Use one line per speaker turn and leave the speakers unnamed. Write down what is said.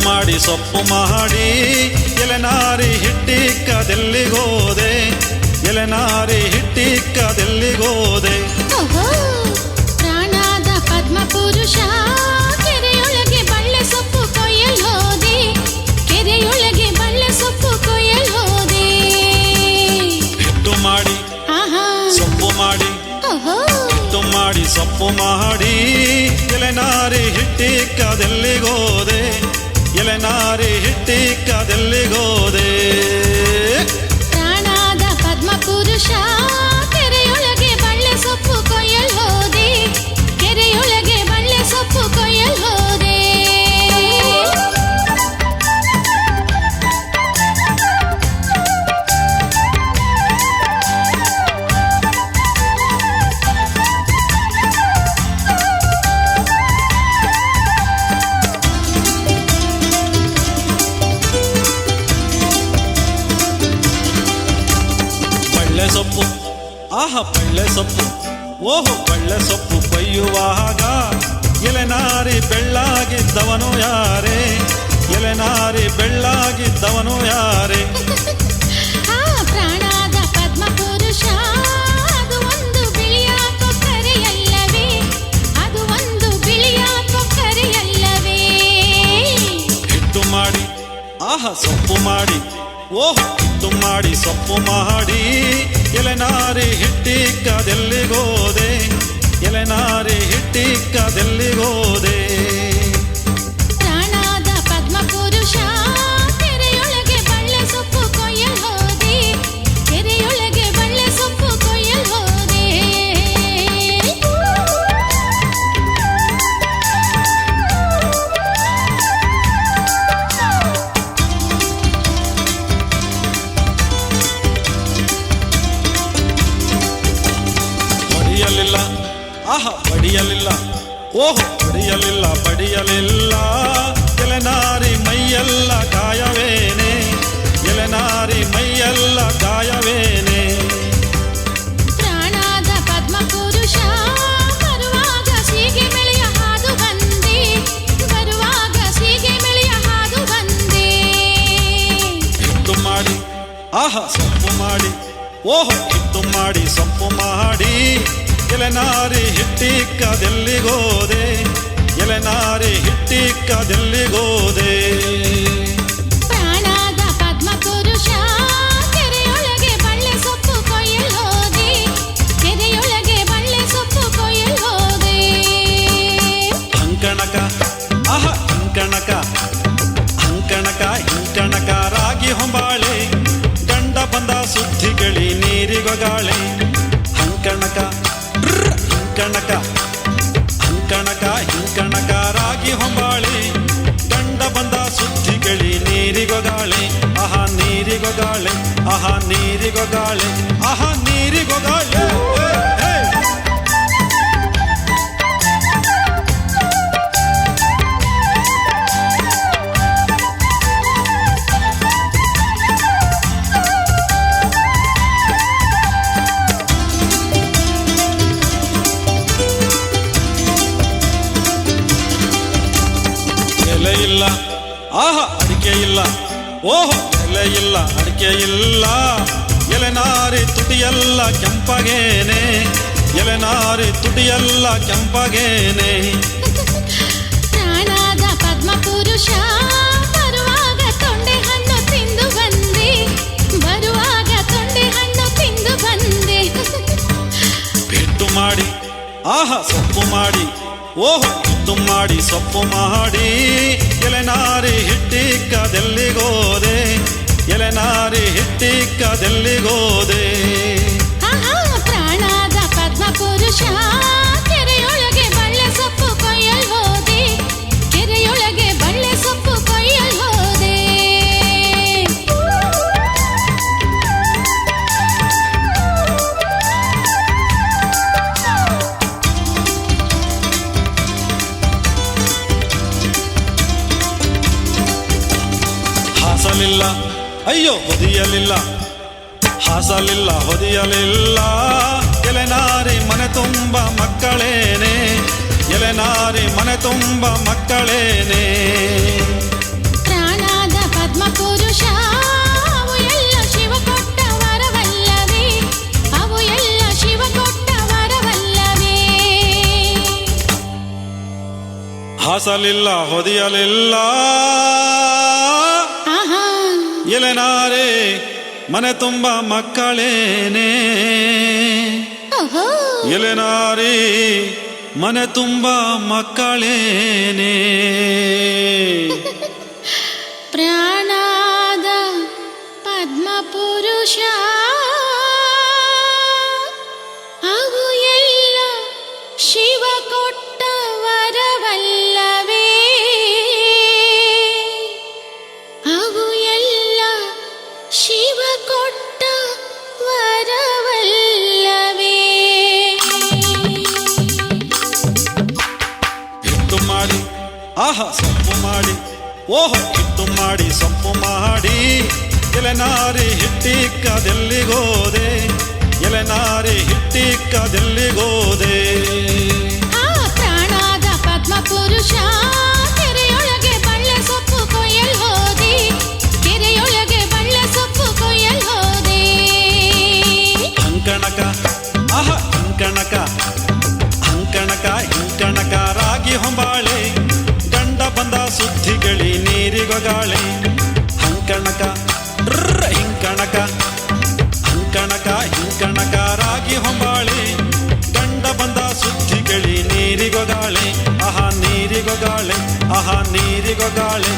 ಮಾಡಿ ಸೊಪ್ಪು ಮಾಡಿ ಎಲೆನಾರಿ ಹಿಟ್ಟಿಕ್ಕದೆಲ್ಲಿಗೋದೆ ಎಲೆನಾರಿ ಹಿಟ್ಟಿಕ್ಕದೆಲ್ಲಿಗೋದೆ
ಪ್ರಾಣಾದ ಪದ್ಮ ಪುರುಷ ಕೆರೆಯೊಳಗೆ ಬಳ್ಳೆ ಸೊಪ್ಪು ಕೊಯ್ಯಲೋದೆ ಕೆರೆಯೊಳಗೆ ಬಳ್ಳೆ ಸೊಪ್ಪು ಕೊಯ್ಯಲೋದೆ
ಹಿಟ್ಟು ಮಾಡಿ ಸೊಪ್ಪು ಮಾಡಿ ಹಿಟ್ಟು ಮಾಡಿ ಸೊಪ್ಪು ಮಾಡಿ ಎಲೆನಾರಿ ಹಿಟ್ಟಿಕ್ಕದೆಲ್ಲಿಗೋದೆ ಎಲೆನಾರಿ ಹಿಟ್ಟಿಕ್ಕದೆಲ್ಲಿಗೋದೆ
ಪ್ರಾಣಾದ ಪದ್ಮ ಪುರುಷ ಕೆರೆಯೊಳಗೆ ಬಳ್ಳೆ ಸೊಪ್ಪು ಕೊಯ್ಯಲೋದೆ ಕೆರೆಯೊಳಗೆ ಬಳ್ಳೆ ಸೊಪ್ಪು ಕೊಯ್ಯಲೋದೆ
ಸೊಪ್ಪು ಆಹ ಬಳ್ಳೆ ಸೊಪ್ಪು ಓಹೋ ಬಳ್ಳೆ ಸೊಪ್ಪು ಕೊಯ್ಯುವಾಗ ಎಲೆನಾರಿ ಬೆಳ್ಳಾಗಿದ್ದವನು ಯಾರೇ ಎಲೆನಾರಿ ಬೆಳ್ಳಾಗಿದ್ದವನು ಯಾರೇ
ಪ್ರಾಣಾದ ಪದ್ಮ ಪುರುಷ ಅದು ಒಂದು ಬಿಳಿಯ ಕೊಕ್ಕರೆಯಲ್ಲವೇ ಅದು ಒಂದು ಬಿಳಿಯ ಕೊಕ್ಕರೆಯಲ್ಲವೇ
ಹಿಟ್ಟು ಮಾಡಿ ಆಹ ಸೊಪ್ಪು ಮಾಡಿ ಓಹೋ ಹಿಟ್ಟು ಮಾಡಿ ಸೊಪ್ಪು ಮಾಡಿ ಎಲೆನಾರಿ ಹಿಟ್ಟಿಕ್ಕದೆಲ್ಲಿಗೋದೆ ಎಲೆನಾರಿ ಹಿಟ್ಟಿಕ್ಕದೆಲ್ಲಿಗೋದೆ
ಪ್ರಾಣಾದ ಪದ್ಮ ಪುರುಷ ಕೆರೆಯೊಳಗೆ ಬಳ್ಳೆ ಸೊಪ್ಪು ಕೊಯ್ಯಲೋದೆ ಕೆರೆಯೊಳಗೆ ಬಳ್ಳೆ ಸೊಪ್ಪು ಕೊಯ್ಯಲೋದೆ
ಬಡಿಯಲಿಲ್ಲ ಆಹ ಬಡಿಯಲಿಲ್ಲ ಓಹೋ ಬಡಿಯಲಿಲ್ಲ ಬಡಿಯಲಿಲ್ಲ ಎಲೆನಾರಿ ಮೈಯೆಲ್ಲ ಗಾಯವೇನೆ ಎಲೆನಾರಿ ಮೈಯೆಲ್ಲ ಗಾಯವೇನೆ
ಪ್ರಾಣಾದ ಪದ್ಮ ಪುರುಷ ಬರುವಾಗ ಸೀಗೆ ಮೆಳೆಯ ಹಾದು ಬಂದೆ ಬರುವಾಗ ಸೀಗೆ ಮೆಳೆಯ ಹಾದು ಬಂದೆ
ಹಿಟ್ಟು ಮಾಡಿ ಆಹ ಸೊಪ್ಪು ಮಾಡಿ ಓಹೋ ಹಿಟ್ಟು ಮಾಡಿ ಸೊಪ್ಪು ಮಾಡಿ ಎಲೆನಾರಿ ಹಿಟ್ಟಿಕ್ಕದೆಲ್ಲಿಗೋದೆ ಎಲೆನಾರಿ ಹಿಟ್ಟಿಕ್ಕದೆಲ್ಲಿಗೋದೆ
ಪ್ರಾಣಾದ ಪದ್ಮ ಪುರುಷ ಕೆರೆಯೊಳಗೆ ಬಳ್ಳೆ ಸೊಪ್ಪು ಕೊಯ್ಯಲೋದೆ ಕೆರೆಯೊಳಗೆ ಬಳ್ಳೆ ಸೊಪ್ಪು ಕೊಯ್ಯಲೋದೆ
ಅಂಕಣಕ ಆಹ ಅಂಕಣಕ ಅಂಕಣಕ ಇಂಕಣಕ ರಾಗಿ ಹೊಂಬಾಳೆ ಗಂಡ ಬಂದ ಸುದ್ದಿಗಳಿ ನೀರಿಗೊಗಾಳೆ ಅಂಕಣಕ ಅಂಕಣಕ ಅಂಕಣಕ ಇಂಕಣಕ ರಾಗಿ ಹೊಂಬಾಳೆ ಗಂಡ ಬಂದ ಸುದ್ದಿಗಳಿ ನೀರಿಗೊಗಾಳೆ ಆಹ ನೀರಿಗೊಗಾಳೆ ಆಹ ನೀರಿಗೊಗಾಳೆ ಆಹ ನೀರಿಗೊಗಾಳೆ ಎಲೆ ಇಲ್ಲ ಆಹ ಅಡಿಕೆ ಇಲ್ಲ ಓಹೋ ಎಲೆ ಇಲ್ಲ ಅಡಿಕೆ ಇಲ್ಲ ಎಲೆನಾರಿ ತುಟಿಯೆಲ್ಲ ಕೆಂಪಗೇನೆ ಎಲೆನಾರಿ ತುಟಿಯೆಲ್ಲ ಕೆಂಪಗೇನೆ
ಪ್ರಾಣಾದ ಪದ್ಮ ಪುರುಷ ಬರುವಾಗ ತೊಂಡೆ ಹಣ್ಣು ತಿಂದು ಬಂದೆ ಬರುವಾಗ ತೊಂಡೆ ಹಣ್ಣು ತಿಂದು ಬಂದೆ
ಹಿಟ್ಟು ಮಾಡಿ ಆಹ ಸೊಪ್ಪು ಮಾಡಿ ಓಹೋ ಹಿಟ್ಟು ಮಾಡಿ ಸೊಪ್ಪು ಮಾಡಿ ಎಲೆನಾರಿ ಹಿಟ್ಟಿಕ್ಕದೆಲ್ಲಿಗೋದೆ ಎಲೆನಾರಿ ಹಿಟ್ಟಿಕ್ಕದೆಲ್ಲಿಗೋದೆ
ಪ್ರಾಣಾದ ಪದ್ಮ ಪುರುಷ ಕೆರೆಯೊಳಗೆ ಬಳ್ಳೆ ಸೊಪ್ಪು ಕೊಯ್ಯಲೋದೆ ಕೆರೆಯೊಳಗೆ ಬಳ್ಳೆ ಸೊಪ್ಪು ಕೊಯ್ಯಲೋದೆ
ಅಯ್ಯೋ ಹೊದಿಯಲಿಲ್ಲ ಹಾಸಲಿಲ್ಲ ಹೊದಿಯಲಿಲ್ಲ ಎಲೆನಾರಿ ಮನೆ ತುಂಬ ಮಕ್ಕಳೇನೆ ಎಲೆನಾರಿ ಮನೆ ತುಂಬ ಮಕ್ಕಳೇನೆ
ಪ್ರಾಣಾದ ಪದ್ಮ ಪುರುಷ ಅವು ಎಲ್ಲ ಶಿವ ಕೊಟ್ಟ ವರವಲ್ಲವೇ ಅವು ಎಲ್ಲ ಶಿವ ಕೊಟ್ಟ ವರವಲ್ಲವೇ
ಹಾಸಲಿಲ್ಲ ಹೊದಿಯಲಿಲ್ಲ
ಆಹಾ
ಎಲೆನಾರಿ ಮನೆ ತುಂಬ ಮಕ್ಕಳೇನೆ
ಓಹೋ
ಎಲೆನಾರಿ ಮನೆ ತುಂಬ ಮಕ್ಕಳೇನೆ
ಪ್ರಾಣಾದ ಪದ್ಮ ಪುರುಷ ಅವು ಎಲ್ಲ ಶಿವ ಕೊಟ್ಟ ವರವಲ್ಲವೇ ಅವು ಎಲ್ಲ ಶಿವ ಕೊಟ್ಟ ವರವಲ್ಲವೇ
ಹಿಟ್ಟು ಮಾಡಿ ಆಹಾ ಸೊಪ್ಪು ಮಾಡಿ ಓಹೋ ಹಿಟ್ಟು ಮಾಡಿ ಸೊಪ್ಪು ಮಾಡಿ ಎಲೆನಾರಿ ಹಿಟ್ಟಿಕ್ಕದೆಲ್ಲಿಗೋದೆ ಎಲೆನಾರಿ ಹಿಟ್ಟಿಕ್ಕದೆಲ್ಲಿಗೋದೆ
ಆ ಪ್ರಾಣಾದ ಪದ್ಮ ಪುರುಷ ಕೆರೆಯೊಳಗೆ ಬಳ್ಳೆ ಸೊಪ್ಪು ಕೊಯ್ಯಲ್ ಹೋದೆ ಕೆರೆಯೊಳಗೆ ಬಳ್ಳೆ ಸೊಪ್ಪು ಕೊಯ್ಯಲ್ ಹೋದೆ
ಅಂಕಣಕ ಆಹಾ ಅಂಕಣಕ ಅಂಕಣಕ ಹಿಂಕಣಕ ರಾಗಿ ಹೊಂಬಾಳೆ ಗಂಡ ಬಂದ ಸುದ್ದಿಗಳಿ ನೀರಿಗೊಗಾಳೆ ಅಂಕಣಕ ಹಿಂಕಣಕ ಅಂಕಣಕ ಹಿಂಕಣಕ ರಾಗಿ ಹೊಂಬಾಳೆ ಗಂಡ ಬಂದ ಸುದ್ದಿಗಳಿ ನೀರಿಗೊಗಾಳೆ ಆಹಾ ನೀರಿಗೊಗಾಳೆ ಆಹಾ ನೀರಿಗೊಗಾಳೆ